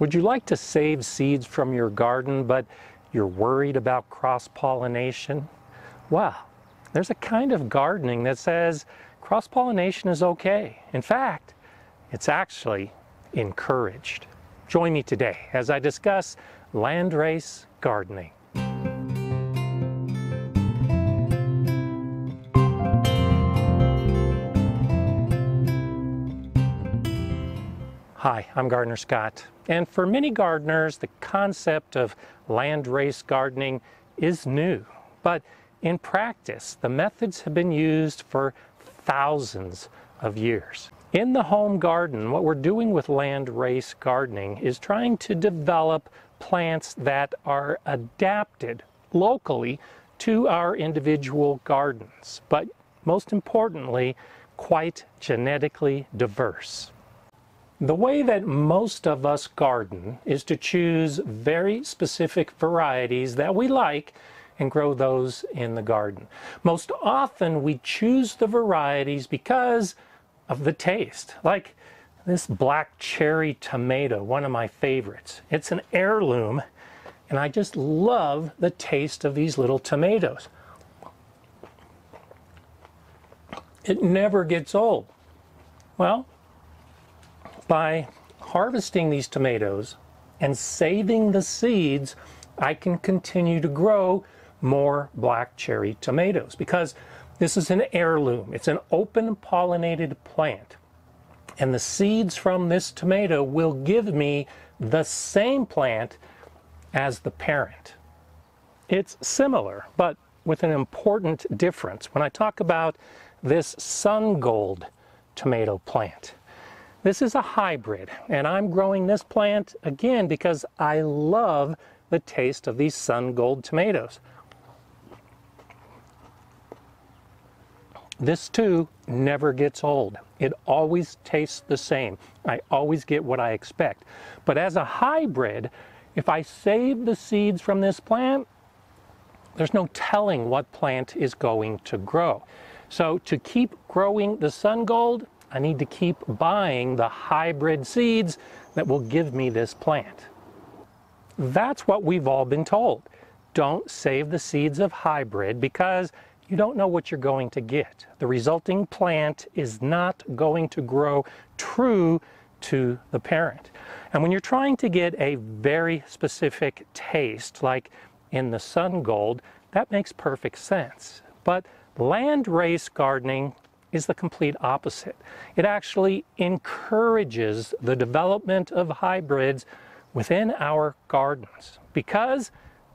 Would you like to save seeds from your garden, but you're worried about cross-pollination? Well, there's a kind of gardening that says cross-pollination is okay. In fact, it's actually encouraged. Join me today as I discuss Landrace gardening. Hi, I'm Gardener Scott, and for many gardeners, the concept of landrace gardening is new. But in practice, the methods have been used for thousands of years. In the home garden, what we're doing with landrace gardening is trying to develop plants that are adapted locally to our individual gardens, but most importantly, quite genetically diverse. The way that most of us garden is to choose very specific varieties that we like and grow those in the garden. Most often we choose the varieties because of the taste. Like this black cherry tomato, one of my favorites. It's an heirloom and I just love the taste of these little tomatoes. It never gets old. Well, by harvesting these tomatoes and saving the seeds, I can continue to grow more black cherry tomatoes because this is an heirloom. It's an open pollinated plant. And the seeds from this tomato will give me the same plant as the parent. It's similar, but with an important difference. When I talk about this sun gold tomato plant, this is a hybrid, and I'm growing this plant again because I love the taste of these sun gold tomatoes. This too never gets old. It always tastes the same. I always get what I expect. But as a hybrid, if I save the seeds from this plant, there's no telling what plant is going to grow. So to keep growing the sun gold, I need to keep buying the hybrid seeds that will give me this plant. That's what we've all been told. Don't save the seeds of hybrid because you don't know what you're going to get. The resulting plant is not going to grow true to the parent. And when you're trying to get a very specific taste, like in the sun gold, that makes perfect sense. But landrace gardening is the complete opposite. It actually encourages the development of hybrids within our gardens because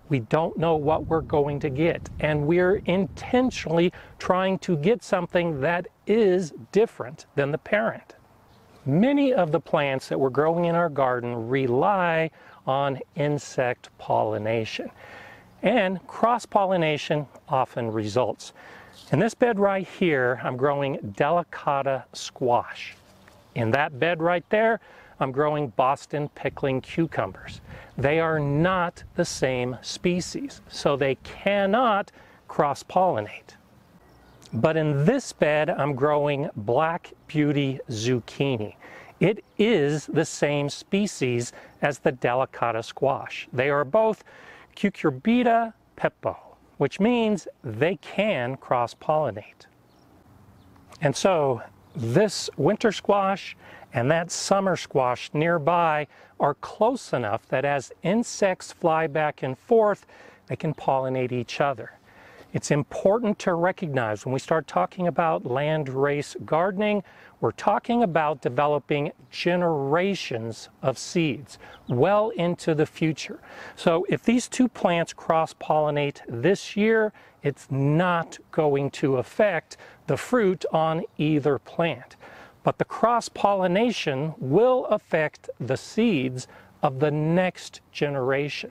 we don't know what we're going to get, and we're intentionally trying to get something that is different than the parent. Many of the plants that we're growing in our garden rely on insect pollination, and cross-pollination often results. In this bed right here, I'm growing delicata squash. In that bed right there, I'm growing Boston pickling cucumbers. They are not the same species, so they cannot cross-pollinate. But in this bed, I'm growing Black Beauty zucchini. It is the same species as the delicata squash. They are both Cucurbita pepo, which means they can cross-pollinate. And so this winter squash and that summer squash nearby are close enough that as insects fly back and forth, they can pollinate each other. It's important to recognize when we start talking about landrace gardening, we're talking about developing generations of seeds well into the future. So if these two plants cross-pollinate this year, it's not going to affect the fruit on either plant. But the cross-pollination will affect the seeds of the next generation.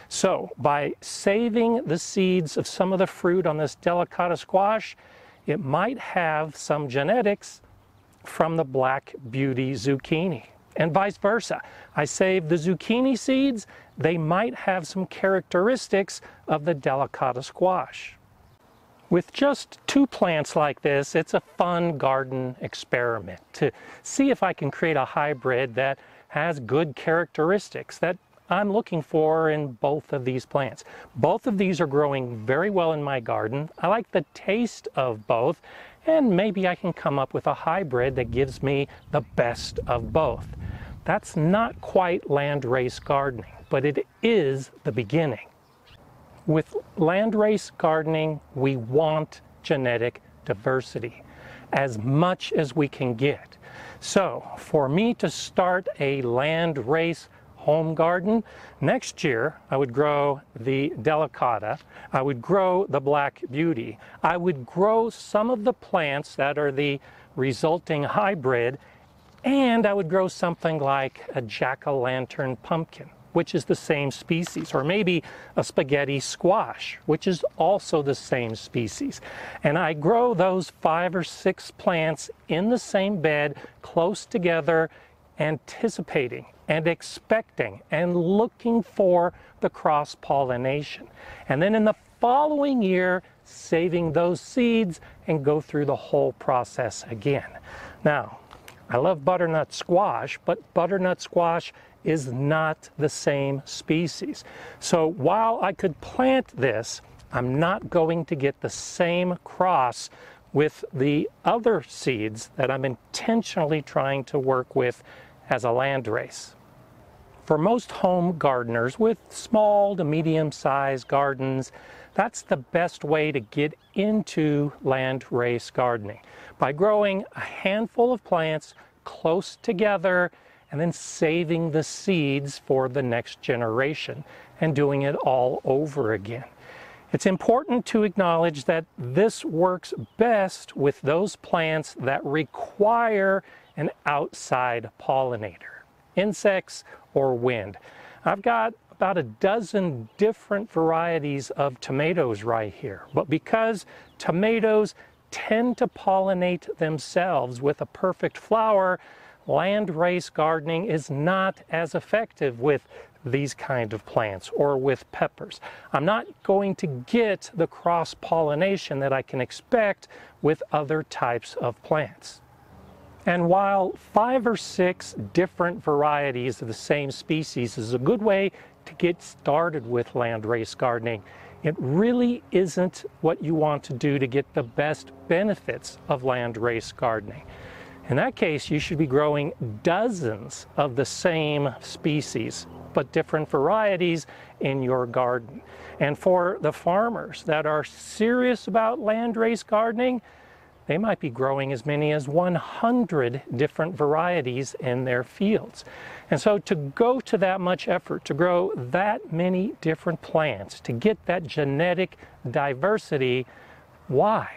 So by saving the seeds of some of the fruit on this delicata squash, it might have some genetics from the Black Beauty zucchini. And vice versa. I save the zucchini seeds, they might have some characteristics of the delicata squash. With just two plants like this, it's a fun garden experiment to see if I can create a hybrid that has good characteristics that I'm looking for in both of these plants. Both of these are growing very well in my garden. I like the taste of both, and maybe I can come up with a hybrid that gives me the best of both. That's not quite landrace gardening, but it is the beginning. With landrace gardening, we want genetic diversity, as much as we can get. So, for me to start a landrace home garden, next year I would grow the delicata, I would grow the black beauty, I would grow some of the plants that are the resulting hybrid, and I would grow something like a jack-o'-lantern pumpkin, which is the same species, or maybe a spaghetti squash, which is also the same species. And I grow those 5 or 6 plants in the same bed, close together, anticipating and expecting and looking for the cross-pollination. And then in the following year, saving those seeds and go through the whole process again. Now, I love butternut squash, but butternut squash is not the same species. So while I could plant this, I'm not going to get the same cross with the other seeds that I'm intentionally trying to work with as a landrace. For most home gardeners with small to medium-sized gardens, that's the best way to get into landrace gardening, by growing a handful of plants close together and then saving the seeds for the next generation and doing it all over again. It's important to acknowledge that this works best with those plants that require an outside pollinator, insects or wind. I've got about a dozen different varieties of tomatoes right here, but because tomatoes tend to pollinate themselves with a perfect flower, landrace gardening is not as effective with these kind of plants or with peppers. I'm not going to get the cross-pollination that I can expect with other types of plants. And while 5 or 6 different varieties of the same species is a good way to get started with landrace gardening, it really isn't what you want to do to get the best benefits of landrace gardening. In that case, you should be growing dozens of the same species, but different varieties in your garden. And for the farmers that are serious about landrace gardening, they might be growing as many as 100 different varieties in their fields. And so to go to that much effort, to grow that many different plants, to get that genetic diversity, why?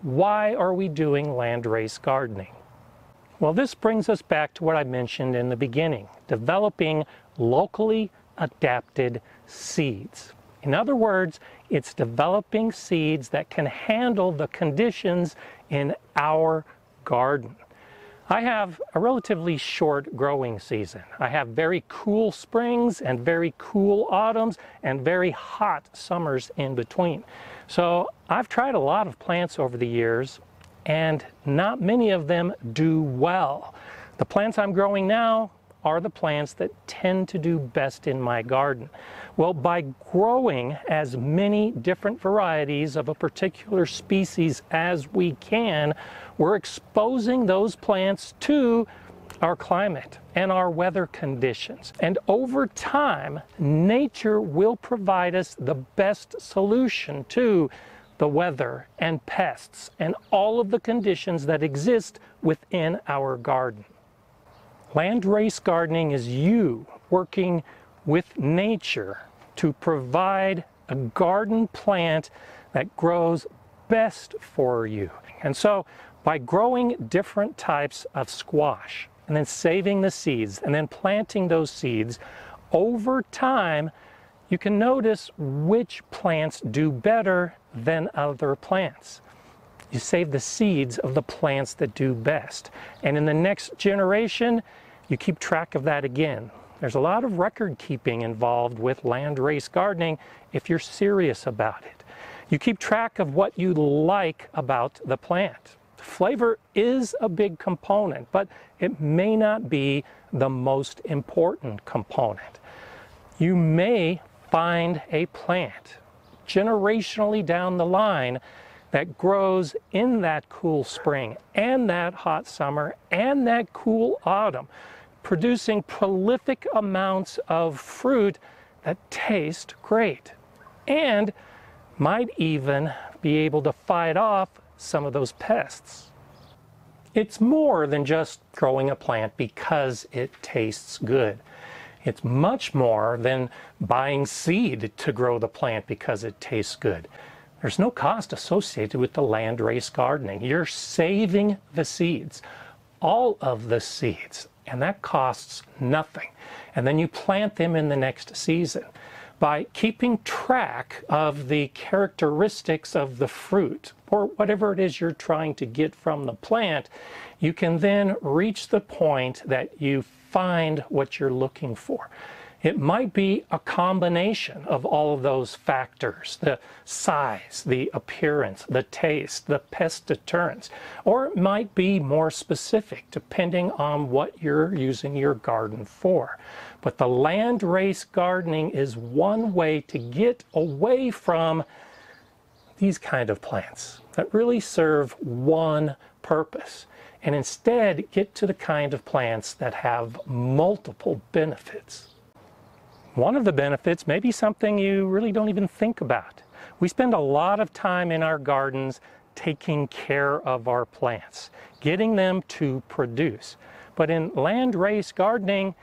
Why are we doing landrace gardening? Well, this brings us back to what I mentioned in the beginning, developing locally adapted seeds. In other words, it's developing seeds that can handle the conditions in our garden. I have a relatively short growing season. I have very cool springs and very cool autumns and very hot summers in between. So I've tried a lot of plants over the years, and not many of them do well. The plants I'm growing now are the plants that tend to do best in my garden. Well, by growing as many different varieties of a particular species as we can, we're exposing those plants to our climate and our weather conditions. And over time, nature will provide us the best solution to the weather and pests and all of the conditions that exist within our garden. Landrace gardening is you working with nature to provide a garden plant that grows best for you. And so by growing different types of squash and then saving the seeds and then planting those seeds, over time you can notice which plants do better than other plants. You save the seeds of the plants that do best. And in the next generation, you keep track of that again. There's a lot of record keeping involved with landrace gardening if you're serious about it. You keep track of what you like about the plant. Flavor is a big component, but it may not be the most important component. You may find a plant generationally down the line that grows in that cool spring and that hot summer and that cool autumn, producing prolific amounts of fruit that taste great and might even be able to fight off some of those pests. It's more than just growing a plant because it tastes good. It's much more than buying seed to grow the plant because it tastes good. There's no cost associated with the landrace gardening. You're saving the seeds, all of the seeds, and that costs nothing. And then you plant them in the next season. By keeping track of the characteristics of the fruit, or whatever it is you're trying to get from the plant, you can then reach the point that you find what you're looking for. It might be a combination of all of those factors: the size, the appearance, the taste, the pest deterrence, or it might be more specific depending on what you're using your garden for. But the landrace gardening is one way to get away from these kind of plants that really serve one purpose, and instead get to the kind of plants that have multiple benefits. One of the benefits may be something you really don't even think about. We spend a lot of time in our gardens taking care of our plants, getting them to produce. But in landrace gardening,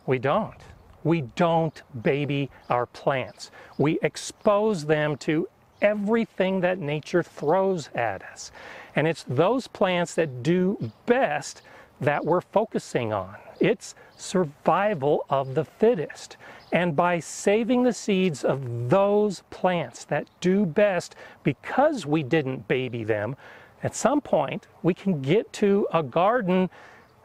we don't. We don't baby our plants. We expose them to everything that nature throws at us. And it's those plants that do best that we're focusing on. It's survival of the fittest. And by saving the seeds of those plants that do best because we didn't baby them, at some point we can get to a garden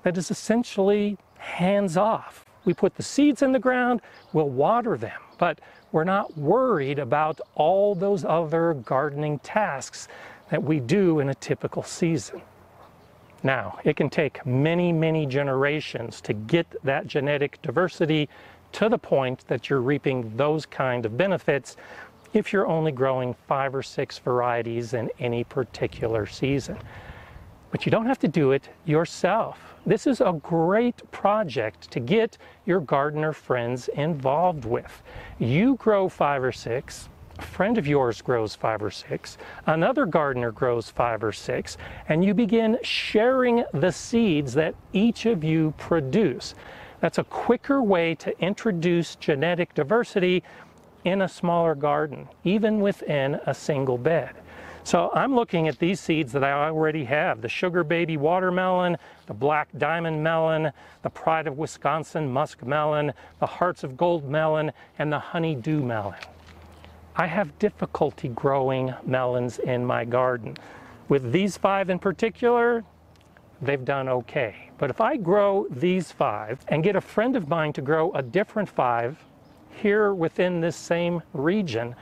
that is essentially hands-off. We put the seeds in the ground, we'll water them, but we're not worried about all those other gardening tasks that we do in a typical season. Now, it can take many, many generations to get that genetic diversity to the point that you're reaping those kind of benefits if you're only growing 5 or 6 varieties in any particular season. But you don't have to do it yourself. This is a great project to get your gardener friends involved with. You grow 5 or 6, a friend of yours grows 5 or 6, another gardener grows 5 or 6, and you begin sharing the seeds that each of you produce. That's a quicker way to introduce genetic diversity in a smaller garden, even within a single bed. So I'm looking at these seeds that I already have: the Sugar Baby watermelon, the Black Diamond melon, the Pride of Wisconsin musk melon, the Hearts of Gold melon, and the Honeydew melon. I have difficulty growing melons in my garden. With these 5 in particular, they've done okay. But if I grow these 5 and get a friend of mine to grow a different 5 here within this same region,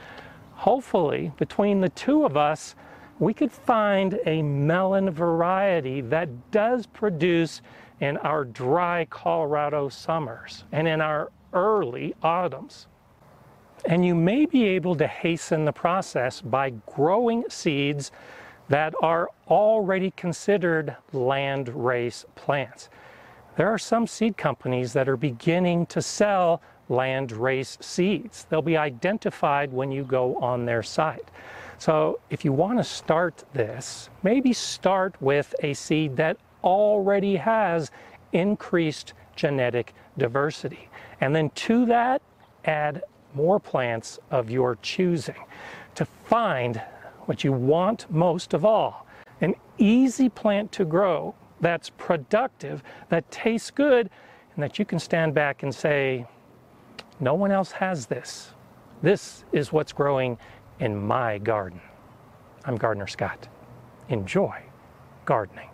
hopefully between the two of us, we could find a melon variety that does produce in our dry Colorado summers and in our early autumns. And you may be able to hasten the process by growing seeds that are already considered landrace plants. There are some seed companies that are beginning to sell landrace seeds. They'll be identified when you go on their site. So if you want to start this, maybe start with a seed that already has increased genetic diversity. And then to that, add more plants of your choosing to find what you want most of all: an easy plant to grow that's productive, that tastes good, and that you can stand back and say, no one else has this. This is what's growing in my garden. I'm Gardener Scott. Enjoy gardening.